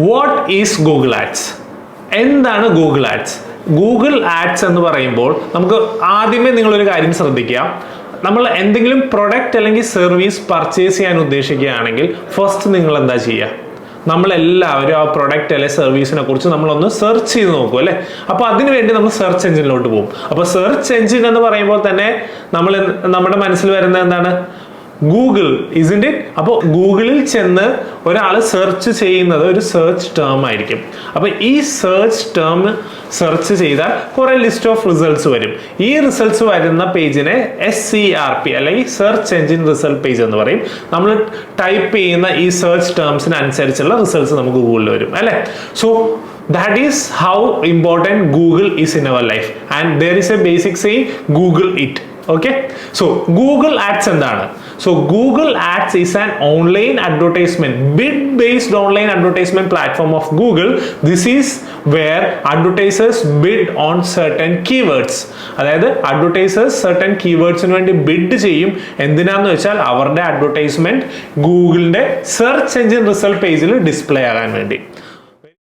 What is Google ads? എന്താണ് Google ads? Google ads എന്ന് പറയുമ്പോൾ നമുക്ക് ആദ്യമേ നിങ്ങളൊരു കാര്യം ശ്രദ്ധിക്കുക. നമ്മൾ എന്തെങ്കിലും പ്രൊഡക്റ്റ് അല്ലെങ്കിൽ സർവീസ് പർച്ചേസ് ചെയ്യാൻ ഉദ്ദേശിക്കുകയാണെങ്കിൽ ഫസ്റ്റ് നിങ്ങൾ എന്താ ചെയ്യുക? നമ്മളെല്ലാവരും ആ പ്രൊഡക്റ്റ് അല്ലെങ്കിൽ സർവീസിനെ കുറിച്ച് നമ്മളൊന്ന് സെർച്ച് ചെയ്ത് നോക്കും അല്ലേ? അപ്പോൾ അതിനു വേണ്ടി നമ്മൾ സെർച്ച് എഞ്ചിനിലോട്ട് പോകും. അപ്പോൾ സെർച്ച് എഞ്ചിൻ എന്ന് പറയുമ്പോൾ തന്നെ നമ്മുടെ മനസ്സിൽ വരുന്നത് എന്താണ്? Google, isn't it? അപ്പോൾ ഗൂഗിളിൽ ചെന്ന് ഒരാൾ സെർച്ച് ചെയ്യുന്നത് ഒരു സെർച്ച് ടേം ആയിരിക്കും. അപ്പോൾ ഈ സെർച്ച് ടേം സെർച്ച് ചെയ്താൽ കുറെ ലിസ്റ്റ് ഓഫ് റിസൾട്ട്സ് വരും. ഈ റിസൾട്ട്സ് വരുന്ന പേജിനെ SERP അല്ലെങ്കിൽ സെർച്ച് എഞ്ചിൻ റിസൾട്ട് പേജ് എന്ന് പറയും. നമ്മൾ ടൈപ്പ് ചെയ്യുന്ന ഈ സെർച്ച് ടേംസിന് അനുസരിച്ചുള്ള റിസൾട്ട്സ് നമുക്ക് ഗൂഗിളിൽ വരും അല്ലേ? So that is how important Google is in our life, and there is a basic saying, Google it. Okay, so Google Ads എന്താണ്? So Google Ads is an online advertisement, bid-based online advertisement platform of Google. This is where advertisers bid on certain keywords. അതായത് advertisers certain keywordsന് വേണ്ടി bid ചെയ്യും. എന്തിനാന്ന് വെച്ചാൽ അവരുടെ advertisement ഗൂഗിളിന്റെ search engine result പേജിൽ display ആകാൻ വേണ്ടി.